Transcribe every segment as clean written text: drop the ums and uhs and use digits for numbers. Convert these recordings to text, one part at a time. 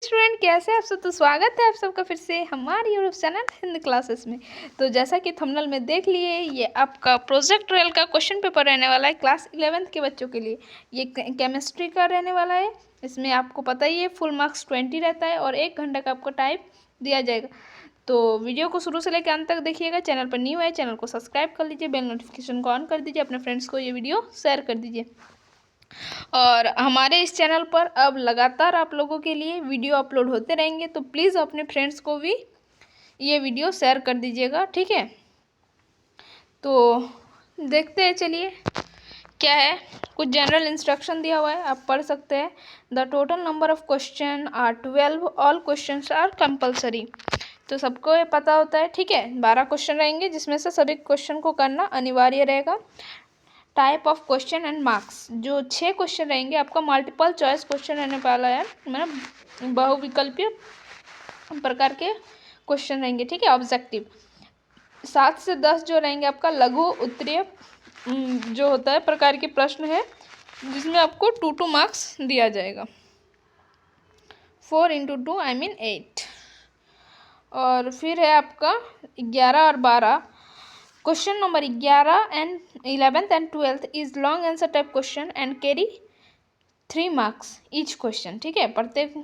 Student कैसे हैं आप सब। तो स्वागत है आप सबका फिर से हमारे यूट्यूब चैनल हिंदी क्लासेस में। तो जैसा कि थंबनेल में देख लिए, ये आपका प्रोजेक्ट रियल का क्वेश्चन पेपर रहने वाला है क्लास 11th के बच्चों के लिए। ये केमिस्ट्री का रहने वाला है। इसमें आपको पता ही है फुल मार्क्स 20 रहता है और 1 घंटा का आपको टाइम दिया जाएगा। तो वीडियो को शुरू से लेकर अंत तक देखिएगा। चैनल पर न्यू है, चैनल को सब्सक्राइब कर लीजिए, बेल नोटिफिकेशन को ऑन कर दीजिए, अपने फ्रेंड्स को ये वीडियो शेयर कर दीजिए। और हमारे इस चैनल पर अब लगातार आप लोगों के लिए वीडियो अपलोड होते रहेंगे, तो प्लीज़ अपने फ्रेंड्स को भी ये वीडियो शेयर कर दीजिएगा, ठीक है। तो देखते हैं, चलिए क्या है। कुछ जनरल इंस्ट्रक्शन दिया हुआ है, आप पढ़ सकते हैं। The total number of question are 12, all question are compulsory. तो सबको ये पता होता है, ठीक है। 12 क्वेश्चन रहेंगे जिसमें से सभी क्वेश्चन को करना अनिवार्य रहेगा। Type of question and marks, जो 6 क्वेश्चन रहेंगे आपका मल्टीपल चॉइस क्वेश्चन रहने वाला है, मतलब बहुविकल्पीय प्रकार के क्वेश्चन रहेंगे, ठीक है। ऑब्जेक्टिव 7 से 10 जो रहेंगे आपका लघु उत्तरीय जो होता है प्रकार के प्रश्न है, जिसमें आपको 2 मार्क्स दिया जाएगा। 4 × 2 I mean 8। और फिर है आपका 11 और 12। Question number 11 and 11th and 12th is long answer type question and carry 3 marks each question, ठीक है। प्रत्येक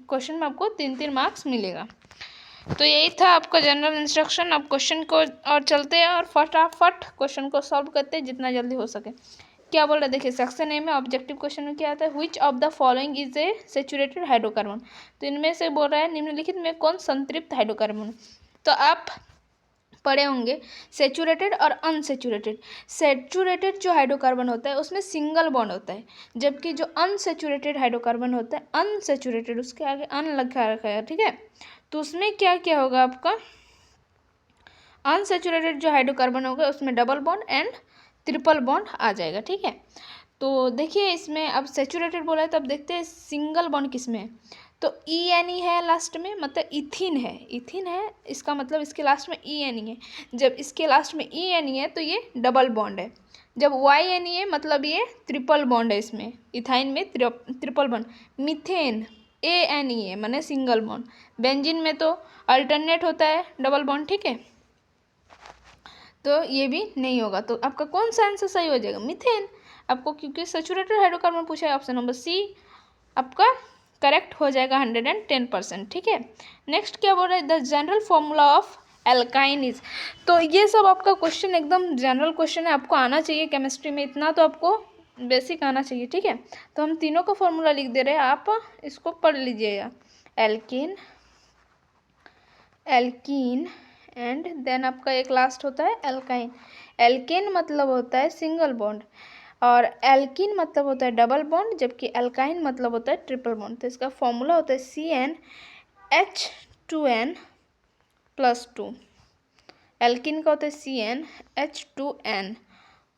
क्वेश्चन में आपको 3-3 मार्क्स मिलेगा। तो यही था आपका जनरल इंस्ट्रक्शन। अब क्वेश्चन को और चलते हैं और फटाफट क्वेश्चन को सॉल्व करते हैं जितना जल्दी हो सके। क्या बोल रहे हैं, देखिए सेक्शन ए में ऑब्जेक्टिव क्वेश्चन में क्या आता है, which of the following is a saturated hydrocarbon. तो इनमें से बोल रहा है निम्नलिखित में कौन संतृप्त हाइड्रोकार्बन। तो आप पढ़े होंगे सेचुरेटेड और अनसेचुरेटेड। सेचुरेटेड जो हाइड्रोकार्बन होता है उसमें सिंगल बॉन्ड होता है, जबकि जो अनसेचुरेटेड हाइड्रोकार्बन होता है, अनसेचुरेटेड उसके आगे अन लिखा रखा है, ठीक है। तो उसमें क्या क्या होगा आपका, अनसेचुरेटेड जो हाइड्रोकार्बन होगा उसमें double bond and triple bond आ जाएगा, ठीक है। तो देखिए इसमें अब सेचुरेटेड बोला है, तो अब देखते हैं सिंगल बॉन्ड किस में है। तो ENE है लास्ट में, मतलब इथिन है। इथिन है इसका मतलब इसके लास्ट में ENE है। जब इसके लास्ट में ENE है तो ये डबल बॉन्ड है। जब YNE है मतलब ये ट्रिपल बॉन्ड है। इसमें इथाइन में ट्रिपल बॉन्ड। मीथेन ANE है माने सिंगल बॉन्ड। बेंजीन में तो अल्टरनेट होता है डबल बॉन्ड, ठीक है। तो ये भी नहीं होगा। तो आपका कौन सा आंसर सही हो जाएगा, मीथेन। आपको क्योंकि सेचुरेटेड हाइड्रोकार्बन पूछा है, ऑप्शन नंबर सी आपका करेक्ट हो जाएगा 110%, ठीक है। नेक्स्ट क्या बोल रहा है, the general formula of alkyne is. तो ये सब आपका क्वेश्चन एकदम जनरल क्वेश्चन है, आपको आना चाहिए केमिस्ट्री में, इतना तो आपको बेसिक आना चाहिए, ठीक है। तो हम तीनों का फॉर्मूला लिख दे रहे हैं, आप इसको पढ़ लीजिएगा। एल्किन, एल्कीन एंड देन आपका एक लास्ट होता है एल्काइन। एल्केन मतलब होता है सिंगल बॉन्ड और एल्कीन मतलब होता है डबल बॉन्ड, जबकि एल्काइन मतलब होता है ट्रिपल बॉन्ड। तो इसका फॉर्मूला होता है CnH2n+2। एल्कीन का होता है CnH2n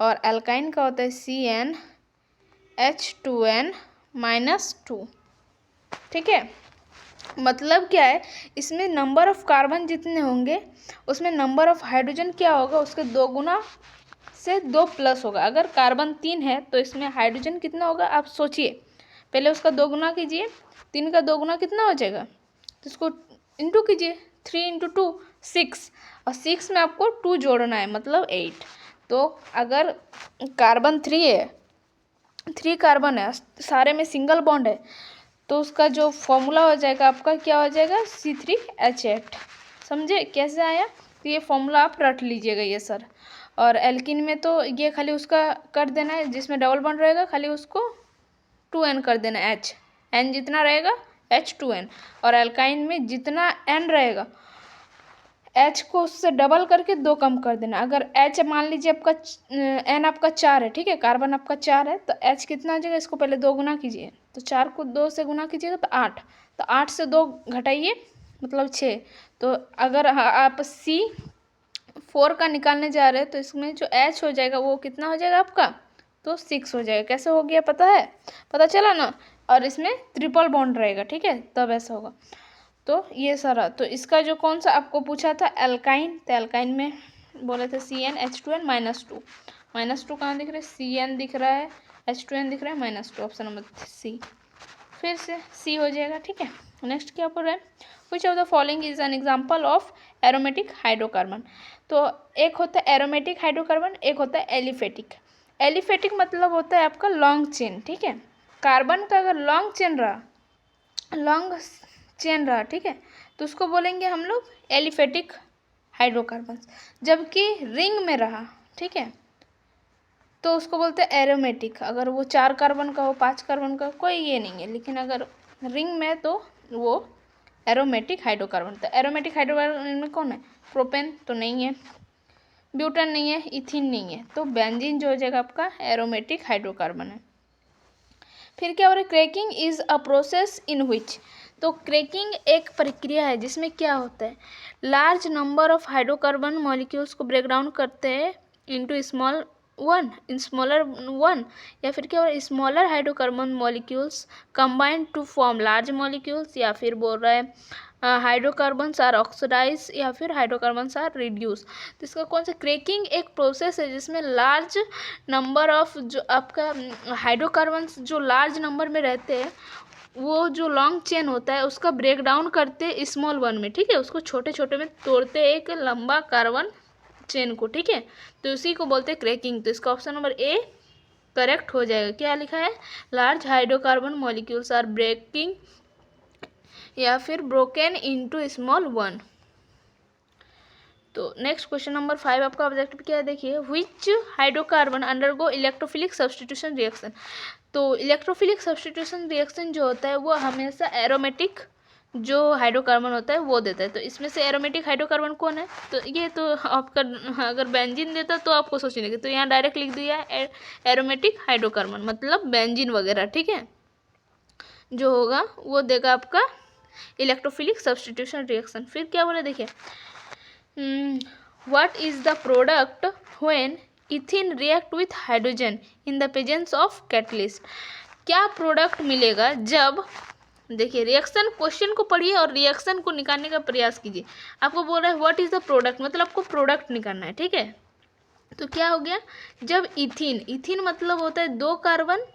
और एल्काइन का होता है CnH2n-2, ठीक है। मतलब क्या है, इसमें नंबर ऑफ कार्बन जितने होंगे उसमें नंबर ऑफ हाइड्रोजन क्या होगा, उसके 2 गुना से 2+ होगा। अगर कार्बन 3 है तो इसमें हाइड्रोजन कितना होगा, आप सोचिए। पहले उसका 2 गुना कीजिए, 3 का 2 गुना कितना हो जाएगा, तो इसको इंटू कीजिए। 3 × 2 6 और 6 में आपको 2 जोड़ना है मतलब 8। तो अगर कार्बन 3 है, 3 कार्बन है, सारे में सिंगल बॉन्ड है, तो उसका जो फॉर्मूला हो जाएगा आपका क्या हो जाएगा, C3H8। समझे कैसे आया। तो ये फॉर्मूला आप रट लीजिएगा ये सर। और एल्किन में तो ये खाली उसका कर देना है, जिसमें डबल बॉन्ड रहेगा खाली उसको 2n कर देना है, n जितना रहेगा H2n। और एल्काइन में जितना n रहेगा H को उससे डबल करके 2 कम कर देना। अगर H मान लीजिए आपका n आपका 4 है, ठीक है, कार्बन आपका 4 है, तो H कितना आ जाएगा, इसको पहले 2 गुना कीजिए। तो 4 को 2 से गुना कीजिएगा तो 8। तो 8 से 2 घटाइए मतलब 6। तो अगर आप C4 का निकालने जा रहे हैं तो इसमें जो H हो जाएगा वो कितना हो जाएगा आपका, तो 6 हो जाएगा। कैसे हो गया पता है, पता चला ना। और इसमें ट्रिपल बॉन्ड रहेगा, ठीक है, तब ऐसा होगा। तो ये सारा, तो इसका जो कौन सा आपको पूछा था एल्काइन, तो एल्काइन में बोले थे CnH2n-2। -2 कहाँ दिख रहा है, Cn दिख रहा है, H2n दिख रहा है, -2, ऑप्शन नंबर C फिर से C हो जाएगा, ठीक है। नेक्स्ट क्या पढ़ रहे हैं, which of the following is an example of aromatic hydrocarbon. तो एक होता है एरोमेटिक हाइड्रोकार्बन, एक होता है एलिफेटिक। एलिफेटिक मतलब होता है आपका लॉन्ग चेन, ठीक है। कार्बन का अगर लॉन्ग चेन रहा, ठीक है, तो उसको बोलेंगे हम लोग एलिफेटिक हाइड्रोकार्बन। जबकि रिंग में रहा, ठीक है, तो उसको बोलते हैं एरोमेटिक। अगर वो 4 कार्बन का हो, 5 कार्बन का, कोई ये नहीं है, लेकिन अगर रिंग में तो वो एरोमेटिक हाइड्रोकार्बन। तो एरोमेटिक हाइड्रोकार्बन में कौन है, प्रोपेन तो नहीं है, ब्यूटेन नहीं है, इथिन नहीं है, तो बेंजीन जो हो जाएगा आपका एरोमेटिक हाइड्रोकार्बन है। फिर क्या हो रहा है, cracking is a process in which. तो क्रैकिंग एक प्रक्रिया है जिसमें क्या होता है, large number of hydrocarbon molecules को ब्रेक डाउन करते हैं इनटू स्मॉलर वन, या फिर क्या हो रहा है, smaller hydrocarbon molecules combined to form large molecules, या फिर बोल रहा है हाइड्रोकार्बन्स आर ऑक्सीडाइज, या फिर हाइड्रोकार्बन्स आर रिड्यूस। तो इसका कौन सा, क्रैकिंग एक प्रोसेस है जिसमें लार्ज नंबर ऑफ जो आपका हाइड्रोकार्बन्स जो लार्ज नंबर में रहते हैं, वो जो लॉन्ग चेन होता है उसका ब्रेक डाउन करते स्मॉल वन में, ठीक है, उसको छोटे छोटे में तोड़ते एक लंबा कार्बन चेन को, ठीक है, तो उसी को बोलते हैं क्रैकिंग। तो इसका ऑप्शन नंबर ए करेक्ट हो जाएगा। क्या लिखा है, large hydrocarbon molecules are breaking या फिर ब्रोकन इनटू स्मॉल वन। तो नेक्स्ट क्वेश्चन नंबर 5 आपका ऑब्जेक्टिव क्या है, देखिए, which hydrocarbon undergo electrophilic substitution reaction. तो इलेक्ट्रोफिलिक सब्स्टिट्यूशन रिएक्शन जो होता है वो हमेशा एरोमेटिक जो हाइड्रोकार्बन होता है वो देता है। तो इसमें से एरोमेटिक हाइड्रोकार्बन कौन है, तो ये तो आपका अगर बेंजीन देता तो आपको सोचने लगे, तो यहाँ डायरेक्ट लिख दिया एरोमेटिक हाइड्रोकार्बन मतलब बेंजीन वगैरह, ठीक है, जो होगा वो देगा आपका इलेक्ट्रोफिलिक सब्स्टिट्यूशन रिएक्शन। फिर क्या बोले, देखिए, what is the product when ethene react with hydrogen in the presence of catalyst। क्या प्रोडक्ट मिलेगा जब, देखिए रिएक्शन, क्वेश्चन को पढ़िए और रिएक्शन को निकालने का प्रयास कीजिए। आपको बोल रहा है व्हाट इज द प्रोडक्ट, मतलब आपको प्रोडक्ट निकालना है, ठीक है। तो क्या हो गया, जब इथिन मतलब होता है 2 कार्बन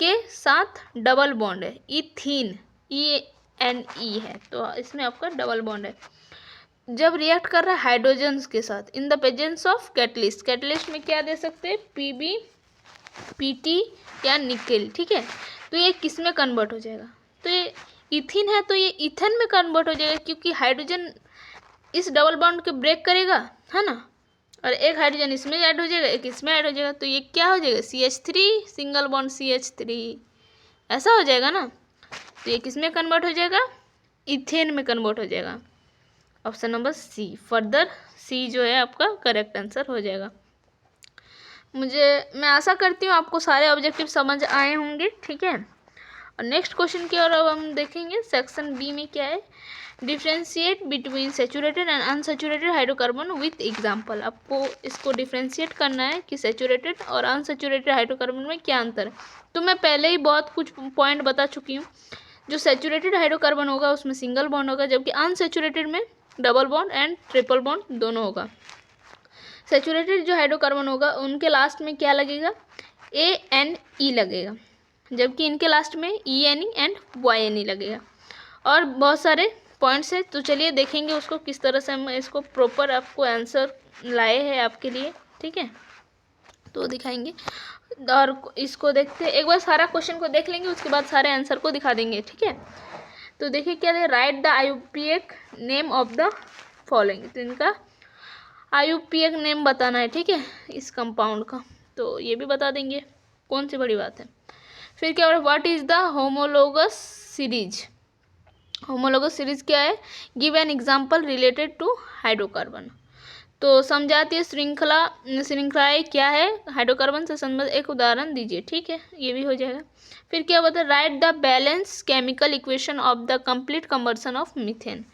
के साथ डबल बॉन्ड है, इथिन ENE है, तो इसमें आपका डबल बॉन्ड है। जब रिएक्ट कर रहा है हाइड्रोजन्स के साथ in the presence of catalyst, catalyst में क्या दे सकते हैं, PB PT या निकेल, ठीक है, तो ये किस में कन्वर्ट हो जाएगा, तो ये इथिन है तो ये इथेन में कन्वर्ट हो जाएगा, क्योंकि हाइड्रोजन इस डबल बॉन्ड के ब्रेक करेगा, है ना, और एक हाइड्रोजन इसमें ऐड हो जाएगा, एक इसमें ऐड हो जाएगा, तो ये क्या हो जाएगा, CH3 सिंगल बॉन्ड CH3, ऐसा हो जाएगा ना। तो ये किस में कन्वर्ट हो जाएगा, इथेन में कन्वर्ट हो जाएगा। ऑप्शन नंबर सी, फर्दर सी जो है आपका करेक्ट आंसर हो जाएगा। मैं आशा करती हूँ आपको सारे ऑब्जेक्टिव समझ आए होंगे, ठीक है। और नेक्स्ट क्वेश्चन की ओर अब हम देखेंगे, सेक्शन बी में क्या है, differentiate between saturated and unsaturated hydrocarbon with example. आपको इसको डिफ्रेंशिएट करना है कि सेचुरेटेड और अनसेचुरेटेड हाइड्रोकार्बन में क्या अंतर है। तो मैं पहले ही बहुत कुछ पॉइंट बता चुकी हूँ। जो सेचुरेटेड हाइड्रोकार्बन होगा उसमें सिंगल बॉन्ड होगा, जबकि अनसेचुरेटेड में double bond and triple bond दोनों होगा। सेचुरेटेड जो हाइड्रोकार्बन होगा उनके लास्ट में क्या लगेगा, ANE लगेगा, जबकि इनके लास्ट में ENE एंड YNE लगेगा। और बहुत सारे पॉइंट्स है, तो चलिए देखेंगे उसको किस तरह से हम इसको प्रॉपर आपको आंसर लाए हैं आपके लिए, ठीक है, तो दिखाएंगे। और इसको देखते एक बार सारा क्वेश्चन को देख लेंगे, उसके बाद सारे आंसर को दिखा देंगे, ठीक है। तो देखिए क्या है, write the IUPAC name of the following. तो इनका IUPAC नेम बताना है, ठीक है, इस कंपाउंड का, तो ये भी बता देंगे, कौन सी बड़ी बात है। फिर क्या हो रहा है, what is the homologous series. Homologous series क्या है, give an example related to hydrocarbon. तो समझाती श्रृंखलाएँ क्या है, हाइड्रोकार्बन से संबंधित एक उदाहरण दीजिए, ठीक है, ये भी हो जाएगा। फिर क्या होता है, write the balance chemical equation of the complete combustion of methane,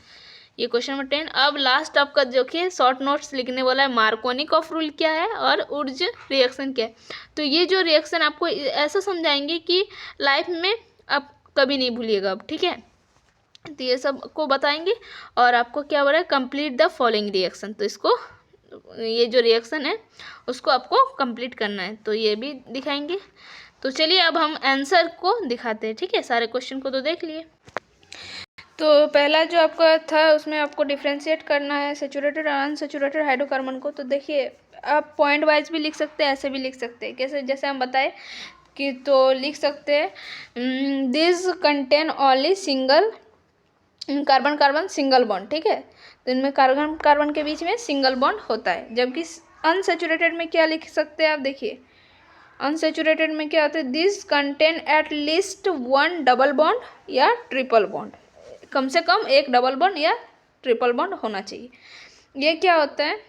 ये क्वेश्चन नंबर 10। अब लास्ट आपका जो कि शॉर्ट नोट्स लिखने वाला है, मार्कोनिकॉफ रूल क्या है और उर्ज रिएक्शन क्या है। तो ये जो रिएक्शन आपको ऐसा समझाएंगे कि लाइफ में आप कभी नहीं भूलिएगा अब, ठीक है। तो ये सब को बताएंगे और आपको क्या हो रहा है, कंप्लीट द फॉलोइंग रिएक्शन। तो इसको, ये जो रिएक्शन है उसको आपको कंप्लीट करना है, तो ये भी दिखाएंगे। तो चलिए अब हम आंसर को दिखाते हैं, ठीक है, सारे क्वेश्चन को तो देख लिए। तो पहला जो आपका था उसमें आपको डिफ्रेंशिएट करना है सैचुरेटेड और अनसैचुरेटेड हाइड्रोकार्बन को। तो देखिए आप पॉइंट वाइज भी लिख सकते हैं, ऐसे भी लिख सकते हैं। कैसे? जैसे हम बताए कि तो लिख सकते हैं this contain only single carbon carbon single bond, ठीक है। तो इनमें कार्बन कार्बन के बीच में सिंगल बॉन्ड होता है। जबकि अनसैचुरेटेड में क्या लिख सकते हैं आप? देखिए अनसैचुरेटेड में क्या होता है? This contain at least one double bond या ट्रिपल बॉन्ड, कम से कम एक डबल बॉन्ड या ट्रिपल बॉन्ड होना चाहिए। ये क्या होता है?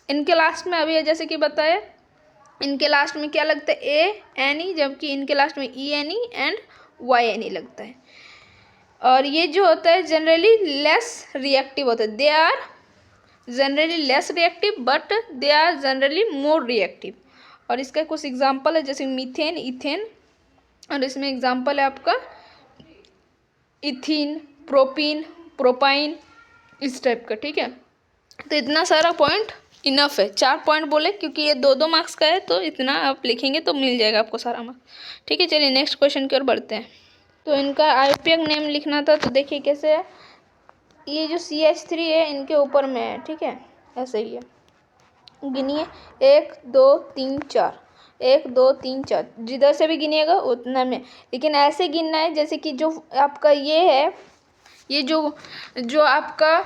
इनके लास्ट में अभी जैसे कि बताया, इनके लास्ट में क्या लगता है? ए एन ई, जबकि इनके लास्ट में E N E and Y N E लगता है। और ये जो होता है जनरली लेस रिएक्टिव होता है। They are generally less reactive but they are generally more reactive. और इसका कुछ एग्जांपल है जैसे मीथेन, इथेन, और इसमें एग्जांपल है आपका इथीन, प्रोपीन, प्रोपाइन, इस टाइप का, ठीक है। तो इतना सारा पॉइंट इनफ है। 4 पॉइंट बोले क्योंकि ये 2-2 मार्क्स का है, तो इतना आप लिखेंगे तो मिल जाएगा आपको सारा मार्क्स, ठीक है। चलिए नेक्स्ट क्वेश्चन की ओर बढ़ते हैं। तो इनका आईयूपीएक नेम लिखना था। तो देखिए कैसे है, ये जो CH3 है इनके ऊपर में है, ठीक है, ऐसे ही है। गिनिए 1 2 3 4, 1 2 3 4, जिधर से भी गिनिएगा उतना में, लेकिन ऐसे गिनना है जैसे कि जो आपका ये है, ये जो आपका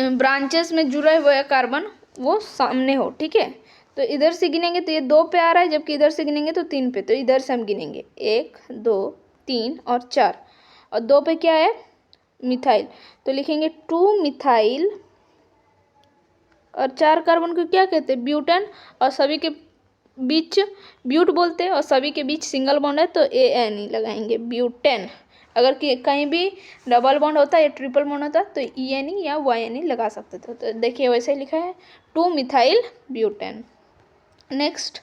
ब्रांचेस में जुड़ा हुआ है कार्बन वो सामने हो, ठीक है। तो इधर से गिनेंगे तो ये 2 पे आ रहा है, जबकि इधर से गिनेंगे तो 3 पे। तो इधर से हम गिनेंगे 1 2 3 और 4, और 2 पे क्या है? मिथाइल। तो लिखेंगे 2 मिथाइल, और 4 कार्बन को क्या कहते हैं? ब्यूटेन। और सभी के बीच ब्यूट बोलते हैं, और सभी के बीच सिंगल बॉन्ड है तो AN लगाएंगे, ब्यूटेन। अगर कहीं भी डबल बॉन्ड होता है या ट्रिपल बॉन्ड होता है तो EN या YN लगा सकते थे। तो देखिए वैसे लिखा है 2 मिथाइल ब्यूटेन। नेक्स्ट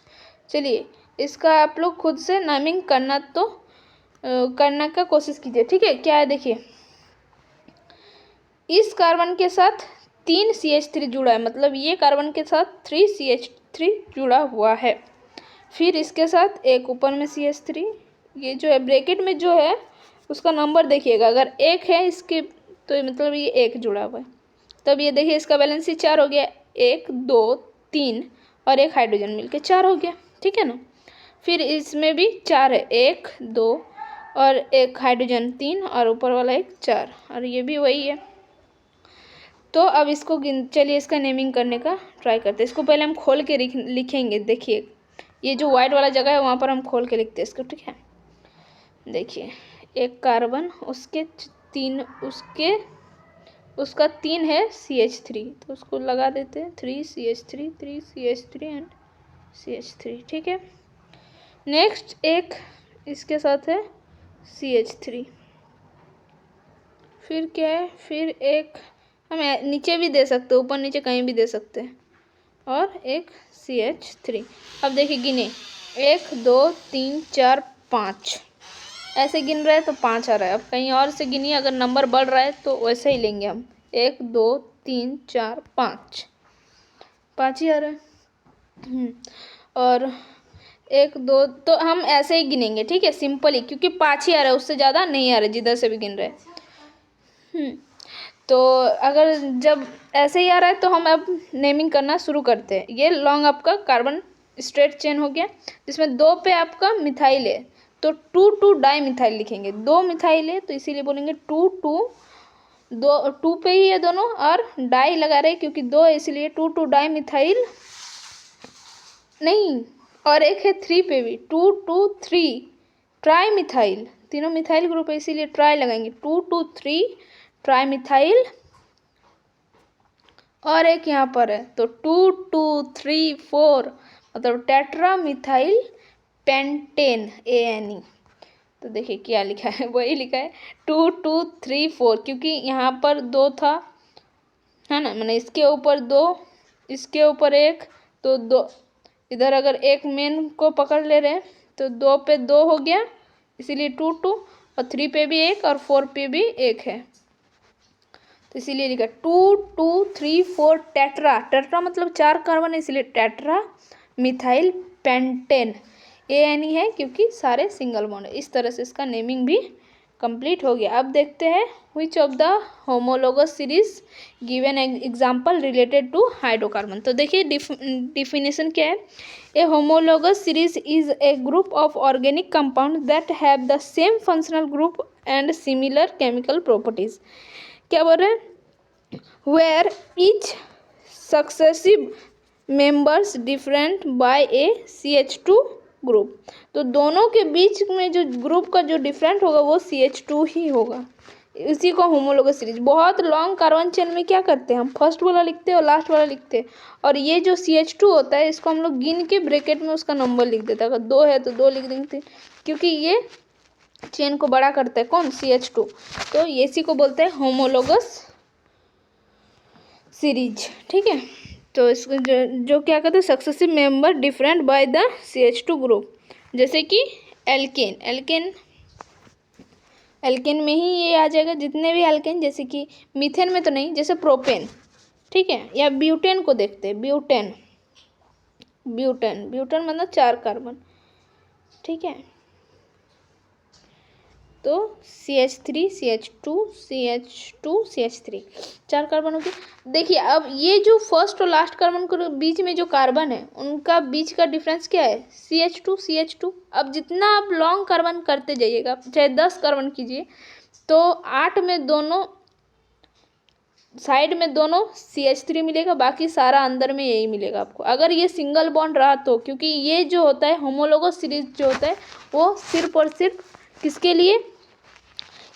चलिए इसका आप लोग खुद से नेमिंग करना, तो करने का कोशिश कीजिए, ठीक है। क्या है देखिए, इस कार्बन के साथ 3 CH3 जुड़ा है, मतलब ये कार्बन के साथ 3 CH3 जुड़ा हुआ है। फिर इसके साथ एक ऊपर में CH3, ये जो है ब्रैकेट में जो है उसका नंबर देखिएगा, अगर 1 है इसके तो मतलब ये 1 जुड़ा हुआ है। तब ये देखिए इसका वैलेंसी 4 हो गया, 1 2 3 और एक हाइड्रोजन मिलके 4 हो गया, ठीक है ना। फिर इसमें भी 4 है, 1 2 और एक हाइड्रोजन 3 और ऊपर वाला एक 4, और ये भी वही है। तो अब इसको चलिए इसका नेमिंग करने का ट्राई करते हैं। इसको पहले हम खोल के लिखेंगे। देखिए ये जो वाइट वाला जगह है वहाँ पर हम खोल के लिखते हैं इसको, ठीक है। देखिए एक कार्बन, उसके 3 उसका 3 है CH3, तो उसको लगा देते हैं 3 CH3 एंड CH3, ठीक है। नेक्स्ट एक इसके साथ है CH3, फिर क्या है, फिर एक हम नीचे भी दे सकते हैं, ऊपर नीचे कहीं भी दे सकते हैं, और एक CH3। अब देखिए गिने 1 2 3 4 5, ऐसे गिन रहे हैं तो 5 आ रहा है। अब कहीं और से गिनिए, अगर नंबर बढ़ रहा है तो वैसे ही लेंगे हम, 1 2 3 4 5, 5 ही आ रहा है। और 1 2 तो हम ऐसे ही गिनेंगे, ठीक है, सिंपल ही, क्योंकि 5 ही आ रहा है, उससे ज़्यादा नहीं आ रहा है जिधर से भी गिन रहे हैं। तो अगर जब ऐसे ही आ रहा है तो हम अब नेमिंग करना शुरू करते हैं। ये लॉन्ग आपका कार्बन स्ट्रेट चेन हो गया, जिसमें 2 पे आपका मिथाइल है तो 2 डाई मिथाइल लिखेंगे। 2 मिथाइल है तो इसीलिए बोलेंगे 2 पे ही है दोनों, और डाई लगा रहे क्योंकि 2 है इसीलिए 2 डाई मिथाइल नहीं, और एक है 3 पे भी 2 ट्राई मिथाइल, तीनों मिथाइल ग्रुप है इसीलिए ट्राई लगाएंगे, 2 ट्राई मिथाइल। और एक यहाँ पर है तो 2 2 3 4 मतलब टेट्रा मिथाइल पेंटेन ANE। तो देखिए क्या लिखा है, वही लिखा है 2 2 3 4, क्योंकि यहाँ पर 2 था, है ना, मैंने इसके ऊपर 2, इसके ऊपर 1, तो 2 इधर अगर एक मेन को पकड़ ले रहे हैं तो 2 पे 2 हो गया इसीलिए 2 और 3 पे भी 1 और 4 पे भी 1 है, तो इसीलिए लिखा 2 2 3 4 टेट्रा मतलब 4 कार्बन है इसीलिए टेट्रा मिथाइल पेंटेन ANE है, क्योंकि सारे सिंगल बॉन्ड है। इस तरह से इसका नेमिंग भी कंप्लीट हो गया। अब देखते हैं which of the homologous series given example related to hydrocarbon. तो देखिए डिफिनेशन क्या है। A homologous series is a group of organic compound that have the same functional group and similar chemical properties. क्या बोल रहे हैं, where each successive members different by a CH2 group. तो दोनों के बीच में जो ग्रुप का जो डिफरेंट होगा वो CH2 ही होगा, इसी को होमोलोगस सीरीज। बहुत लॉन्ग कार्बन चेन में क्या करते हैं हम, फर्स्ट वाला लिखते हैं और लास्ट वाला लिखते हैं, और ये जो CH2 होता है इसको हम लोग गिन के ब्रैकेट में उसका नंबर लिख देते हैं। अगर 2 है तो 2 लिख देंगे, क्योंकि ये चेन को बड़ा करता है कौन, CH2। तो इसी को बोलते हैं होमोलोगस सीरीज, ठीक है। तो इसको जो क्या कहते हैं, successive member different by the CH2 group, जैसे कि एल्केन में ही ये आ जाएगा, जितने भी एल्केन, जैसे कि मीथेन में तो नहीं, जैसे प्रोपेन, ठीक है। या ब्यूटेन को देखते हैं, ब्यूटेन मतलब 4 कार्बन, ठीक है। तो CH3 CH2 CH2 CH3 4 carbon हो गए। देखिए अब ये जो फर्स्ट और लास्ट कार्बन के बीच में जो कार्बन है उनका बीच का डिफरेंस क्या है, CH2। अब जितना आप लॉन्ग कार्बन करते जाइएगा, चाहे 10 कार्बन कीजिए, तो 8 में दोनों साइड में दोनों CH3 मिलेगा, बाकी सारा अंदर में यही मिलेगा आपको, अगर ये सिंगल बॉन्ड रहा तो। क्योंकि ये जो होता है होमोलोगस सीरीज जो होता है वो सिर्फ और सिर्फ किसके लिए,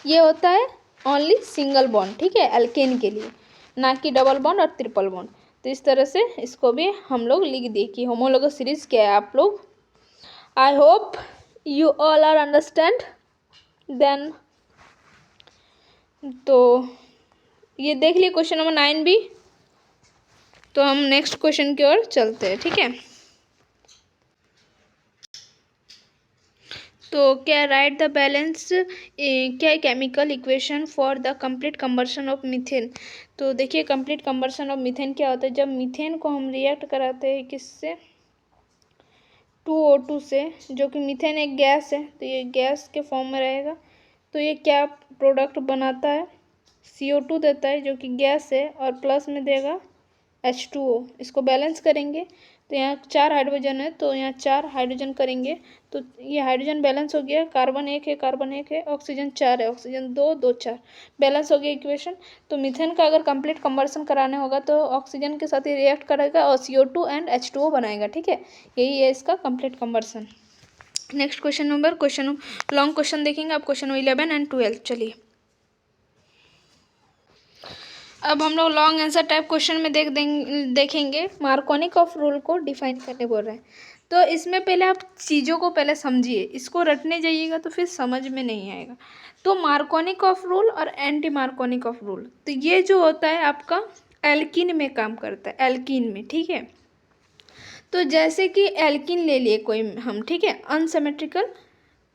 ये होता है ओनली सिंगल बॉन्ड, ठीक है, एल्केन के लिए, ना कि डबल बॉन्ड और ट्रिपल बॉन्ड। तो इस तरह से इसको भी हम लोग लिख दिए कि होमोलोगस सीरीज क्या है। आप लोग, I hope you all are understand then. तो ये देख लिए क्वेश्चन नंबर 9 भी। तो हम नेक्स्ट क्वेश्चन की ओर चलते हैं, ठीक है। तो क्या राइट द बैलेंस, क्या chemical equation for the complete combustion of methane. तो देखिए कंप्लीट कंबर्शन ऑफ मीथेन क्या होता है, जब मीथेन को हम रिएक्ट कराते हैं किससे, 2O2 से, जो कि मीथेन एक गैस है, तो ये गैस के फॉर्म में रहेगा। तो ये क्या प्रोडक्ट बनाता है, CO2 देता है जो कि गैस है, और प्लस में देगा H2O। इसको बैलेंस करेंगे तो यहाँ 4 हाइड्रोजन है, तो यहाँ 4 हाइड्रोजन करेंगे तो ये हाइड्रोजन बैलेंस हो गया, कार्बन 1 है, ऑक्सीजन 4 है, ऑक्सीजन 2 2 4, बैलेंस हो गया इक्वेशन। तो मीथेन का अगर कंप्लीट कंबर्सन कराने होगा तो ऑक्सीजन के साथ ही रिएक्ट करेगा और CO2 एंड H2O बनाएगा, ठीक है। यही है इसका complete combustion. Next question long question देखेंगे आप, क्वेश्चन 11 एंड 12। चलिए अब हम लोग लॉन्ग आंसर टाइप क्वेश्चन में देखेंगे मार्कोनी ऑफ रूल को डिफाइन करने बोल रहे हैं। तो इसमें पहले आप चीज़ों को पहले समझिए, इसको रटने जाइएगा तो फिर समझ में नहीं आएगा। तो मार्कोनी ऑफ रूल और एंटी मार्कोनी ऑफ रूल, तो ये जो होता है आपका एल्कीन में काम करता है, एल्कीन में, ठीक है। तो जैसे कि एल्कीन ले लिए कोई हम, ठीक है, अनसिमेट्रिकल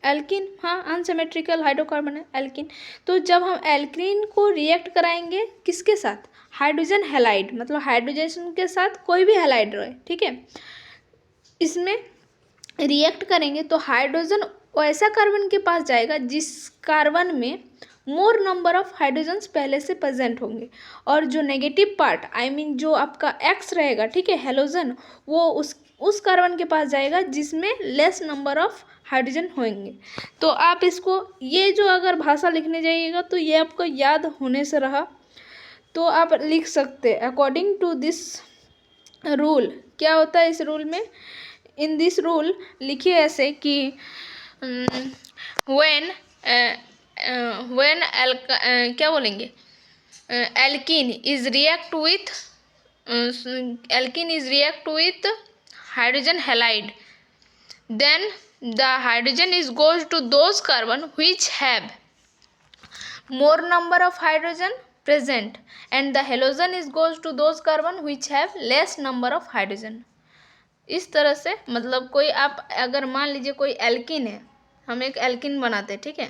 एल्कीन, हाँ अनसिमेट्रिकल हाइड्रोकार्बन है एल्कीन। तो जब हम एल्कीन को रिएक्ट कराएंगे किसके साथ, हाइड्रोजन हैलाइड, मतलब हाइड्रोजन के साथ कोई भी हैलाइड रहे, ठीक है, इसमें रिएक्ट करेंगे तो हाइड्रोजन ऐसा कार्बन के पास जाएगा जिस कार्बन में मोर नंबर ऑफ हाइड्रोजन्स पहले से प्रेजेंट होंगे, और जो नेगेटिव पार्ट आई मीन जो आपका एक्स रहेगा, ठीक है, हेलोजन, वो उस कार्बन के पास जाएगा जिसमें लेस नंबर ऑफ हाइड्रोजन होंगे। तो आप इसको, ये जो अगर भाषा लिखने जाइएगा तो ये आपको याद होने से रहा, तो आप लिख सकते हैं अकॉर्डिंग टू दिस रूल। क्या होता है इस रूल में, इन दिस रूल लिखिए ऐसे कि व्हेन क्या बोलेंगे, alkene is react with hydrogen halide, then the hydrogen is goes to those carbon which have more number of hydrogen present and the halogen is goes to those carbon which have less number of hydrogen। इस तरह से मतलब कोई आप अगर मान लीजिए कोई एल्कीन है, हम एक एल्कीन बनाते हैं, ठीक है,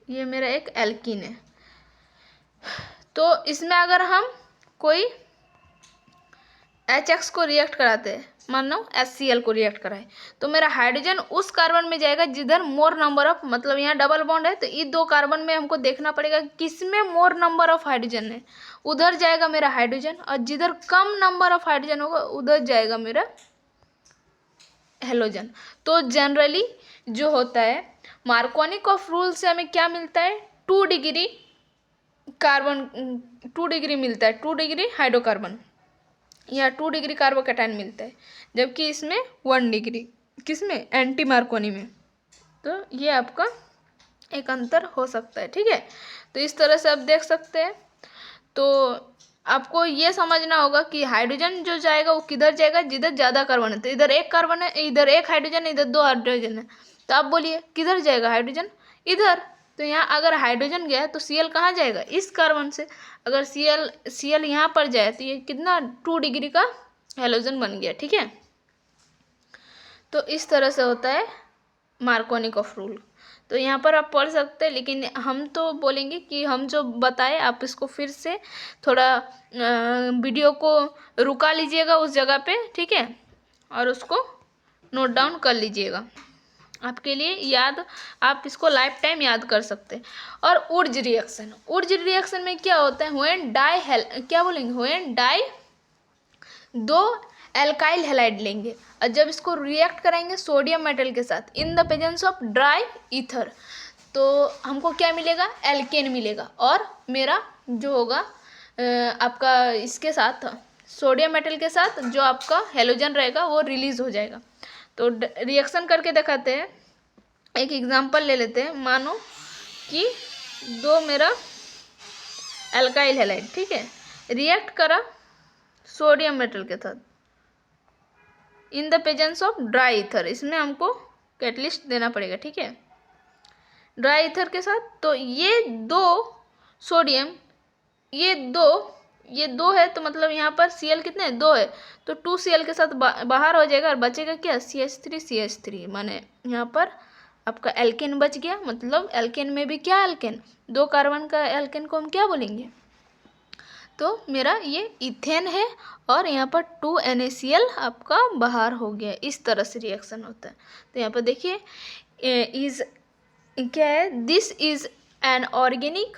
ये मेरा एक एल्कीन है। तो इसमें अगर हम कोई HX को रिएक्ट कराते हैं, मान लो HCl को रिएक्ट कराए, तो मेरा हाइड्रोजन उस कार्बन में जाएगा जिधर मोर नंबर ऑफ, मतलब यहाँ डबल बॉन्ड है तो ये दो कार्बन में हमको देखना पड़ेगा किसमें मोर नंबर ऑफ हाइड्रोजन है, उधर जाएगा मेरा हाइड्रोजन, और जिधर कम नंबर ऑफ हाइड्रोजन होगा उधर जाएगा मेरा हेलोजन। तो जनरली जो होता है मार्कोनिक ऑफ रूल से हमें क्या मिलता है, 2 डिग्री कार्बन, 2 डिग्री मिलता है, 2 डिग्री हाइड्रोकार्बन या 2 डिग्री कार्बोकैटायन मिलता है, जबकि इसमें 1 डिग्री, किसमें, एंटी मार्कोनी में। तो ये आपका एक अंतर हो सकता है, ठीक है। तो इस तरह से आप देख सकते हैं। तो आपको ये समझना होगा कि हाइड्रोजन जो जाएगा वो किधर जाएगा, जिधर ज़्यादा कार्बन है, तो इधर एक कार्बन है, इधर एक हाइड्रोजन है, इधर 2 हाइड्रोजन है, तो आप बोलिए किधर जाएगा हाइड्रोजन, इधर। तो यहाँ अगर हाइड्रोजन गया तो Cl कहाँ जाएगा, इस कार्बन से। अगर Cl यहाँ पर जाए तो ये कितना 2 डिग्री का हेलोजन बन गया, ठीक है। तो इस तरह से होता है मार्कोनिक ऑफ रूल। तो यहाँ पर आप पढ़ सकते हैं, लेकिन हम तो बोलेंगे कि हम जो बताए आप इसको फिर से थोड़ा वीडियो को रुका लीजिएगा उस जगह पे, ठीक है, और उसको नोट डाउन कर लीजिएगा, आपके लिए याद, आप इसको लाइफ टाइम याद कर सकते हैं। और उर्ज रिएक्शन में क्या होता है, व्हेन क्या बोलेंगे, व्हेन डाई 2 एल्काइल हैलाइड लेंगे और जब इसको रिएक्ट कराएंगे सोडियम मेटल के साथ in the presence of dry ether, तो हमको क्या मिलेगा, एल्केन मिलेगा, और मेरा जो होगा आपका इसके साथ सोडियम मेटल के साथ जो आपका हेलोजन रहेगा वो रिलीज हो जाएगा। तो रिएक्शन करके दिखाते हैं, एक एग्जांपल ले लेते हैं। मानो कि 2 मेरा एल्काइल हैलाइड, ठीक है, रिएक्ट करा सोडियम मेटल के साथ in the presence of dry ether, इसमें हमको कैटलिस्ट देना पड़ेगा, ठीक है, ड्राई ईथर के साथ। तो ये 2 सोडियम, ये दो है, तो मतलब यहाँ पर Cl कितने हैं, 2 है, तो 2Cl के साथ बाहर हो जाएगा और बचेगा क्या, CH3 माने यहाँ पर आपका एल्केन बच गया। मतलब एल्केन में भी क्या, एल्केन 2 कार्बन का एल्केन को हम क्या बोलेंगे, तो मेरा ये इथेन है, और यहाँ पर 2 NaCl आपका बाहर हो गया। इस तरह से रिएक्शन होता है। तो यहाँ पर देखिए इज क्या है, this is an organic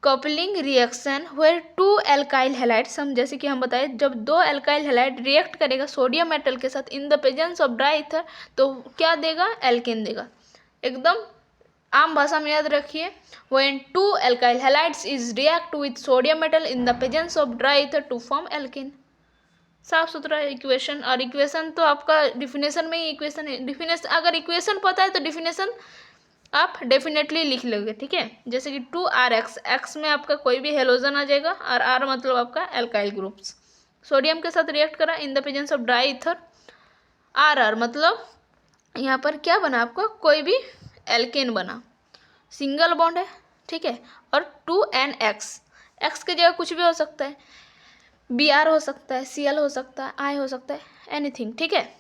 coupling reaction where 2 alkyl halides, हम जैसे कि हम बताए जब 2 एल्काइल हैलाइड रिएक्ट करेगा सोडियम मेटल के साथ in the presence of dry ether, तो क्या देगा, एल्केन देगा। एकदम आम भाषा में याद रखिए, when 2 alkyl halides is react with sodium metal in the presence of dry ether to form alkene। साफ सुथरा इक्वेशन। और इक्वेशन तो आपका डिफिनेशन में ही इक्वेशन है, डिफिनेशन अगर इक्वेशन पता है तो डिफिनेशन आप डेफिनेटली लिख लोगे, ठीक है। जैसे कि 2RX, एक्स में आपका कोई भी हेलोजन आ जाएगा, और R मतलब आपका एल्काइल ग्रुप्स, सोडियम के साथ रिएक्ट करा इन the presence of dry ether, RR मतलब यहाँ पर क्या बना आपका, कोई भी एल्केन बना, सिंगल बॉन्ड है, ठीक है। और 2NX, एक्स की जगह कुछ भी हो सकता है, Br हो सकता है, Cl हो सकता है, I हो सकता है, एनीथिंग, ठीक है।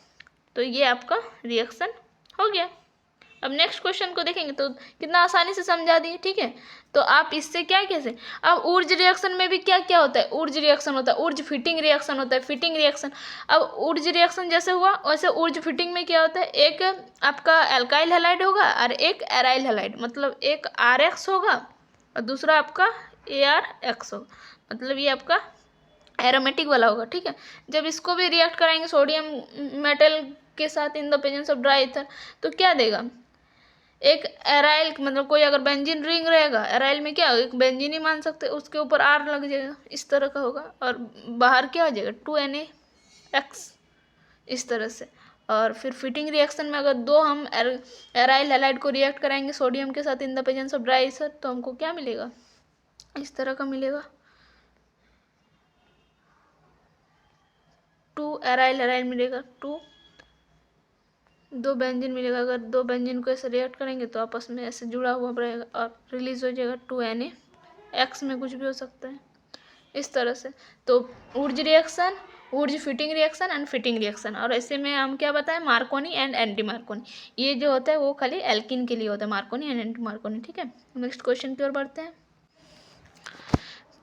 तो ये आपका रिएक्शन हो गया। अब नेक्स्ट क्वेश्चन को देखेंगे तो कितना आसानी से समझा दिए, ठीक है। तो आप इससे क्या कैसे, अब ऊर्ज रिएक्शन में भी क्या क्या होता है, ऊर्ज रिएक्शन होता है, ऊर्ज फिटिंग रिएक्शन होता है, फिटिंग रिएक्शन। अब ऊर्ज रिएक्शन जैसे हुआ वैसे ऊर्ज फिटिंग में क्या होता है, एक आपका एल्काइल हैलाइड होगा और एक एराइल हैलाइड, मतलब एक RX होगा और दूसरा आपका ARX होगा, मतलब ये आपका एरोमेटिक वाला होगा, ठीक है। जब इसको भी रिएक्ट कराएंगे सोडियम मेटल के साथ in the presence of dry ether, तो क्या देगा, एक एराइल, मतलब कोई अगर बेंजीन रिंग रहेगा, एराइल में क्या एक बेंजीन ही मान सकते, उसके ऊपर R लग जाएगा, इस तरह का होगा, और बाहर क्या हो जाएगा 2NaX, इस तरह से। और फिर फिटिंग रिएक्शन में अगर 2 हम एराइल हैलाइड को रिएक्ट कराएंगे सोडियम के साथ in the presence of dry ether, तो हमको क्या मिलेगा, इस तरह का मिलेगा, 2 एराइल हैलाइड मिलेगा, 2 बेंजीन मिलेगा। अगर 2 बेंजीन को ऐसे रिएक्ट करेंगे तो आपस में ऐसे जुड़ा हुआ रहेगा और रिलीज हो जाएगा 2NaX में कुछ भी हो सकता है, इस तरह से। तो Wurtz reaction, Wurtz fitting reaction and fitting reaction, और ऐसे में हम क्या बताएं, मार्कोनी एंड एंटी मार्कोनी, ये जो होता है वो खाली एल्किन के लिए होता है, मार्कोनी एंड एंटी मार्कोनी, ठीक है। नेक्स्ट क्वेश्चन की ओर बढ़ते हैं।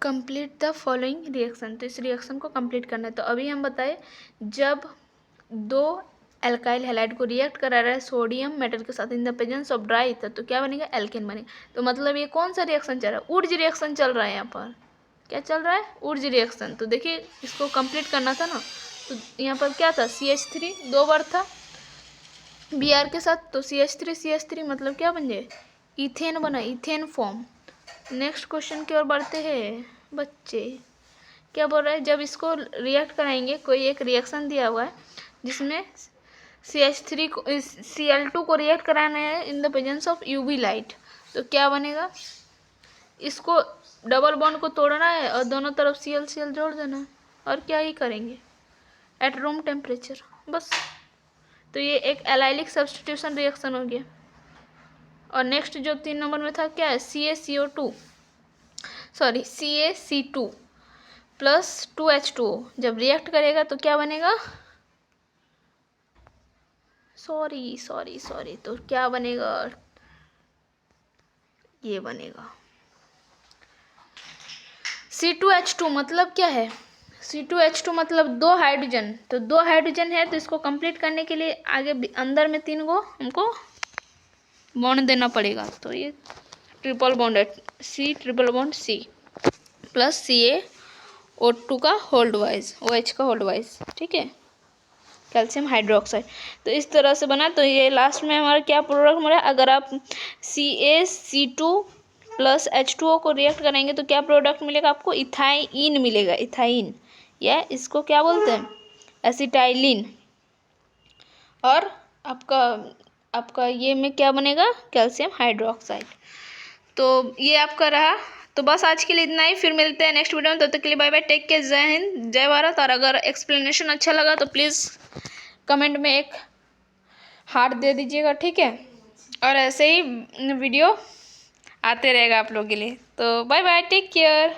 कंप्लीट द फॉलोइंग रिएक्शन, तो इस रिएक्शन को कंप्लीट करना है। तो अभी हम बताए जब दो एल्काइल हैलाइड को रिएक्ट करा रहा है सोडियम मेटल के साथ in the presence of dry ether, तो क्या बनेगा, एल्केन बनेगा। तो मतलब ये कौन सा रिएक्शन चल रहा है, ऊर्ज रिएक्शन चल रहा है। यहाँ पर क्या चल रहा है, ऊर्ज रिएक्शन। तो देखिए इसको कंप्लीट करना था ना, तो यहाँ पर क्या था, CH3 दो बार था Br के साथ, तो CH3 मतलब क्या बन जाए, इथेन बना, इथेन फॉर्म। नेक्स्ट क्वेश्चन की ओर बढ़ते हैं बच्चे। क्या बोल रहा है, जब इसको रिएक्ट कराएंगे, कोई एक रिएक्शन दिया हुआ है जिसमें CH3 को Cl2 को रिएक्ट कराना है इन the presence of UV light, तो क्या बनेगा, इसको डबल बॉन्ड को तोड़ना है और दोनों तरफ Cl जोड़ देना है, और क्या ही करेंगे एट रूम टेम्परेचर, बस। तो ये एक एलाइलिक सब्स्टिट्यूशन रिएक्शन हो गया। और नेक्स्ट जो 3 नंबर में था क्या है, CaC2 प्लस 2H2O जब रिएक्ट करेगा तो क्या बनेगा, सॉरी तो क्या बनेगा, ये बनेगा C2H2 मतलब क्या है, C2H2 मतलब दो हाइड्रोजन, तो दो हाइड्रोजन है, तो इसको कंप्लीट करने के लिए आगे अंदर में 3 को हमको बॉन्ड देना पड़ेगा। तो ये ट्रिपल बॉन्ड है, C प्लस CaO2 का होल्ड वाइज, OH का होल्ड वाइज, ठीक है, कैल्शियम हाइड्रोक्साइड। तो इस तरह से बना। तो ये लास्ट में हमारा क्या प्रोडक्ट मिला, अगर आप CaC2 प्लस H2O को रिएक्ट करेंगे तो क्या प्रोडक्ट मिलेगा आपको, इथाइन मिलेगा, इथाइन, या इसको क्या बोलते हैं, एसिटाइलिन। और आपका ये में क्या बनेगा, कैल्शियम हाइड्रोक्साइड। तो ये आपका रहा। तो बस आज के लिए इतना ही, फिर मिलते हैं नेक्स्ट वीडियो में, तब तक के लिए बाय बाय, टेक केयर, जय हिंद जय भारत। और अगर एक्सप्लेनेशन अच्छा लगा तो प्लीज़ कमेंट में एक हार्ट दे दीजिएगा, ठीक है। और ऐसे ही वीडियो आते रहेगा आप लोगों के लिए। तो बाय बाय, टेक केयर।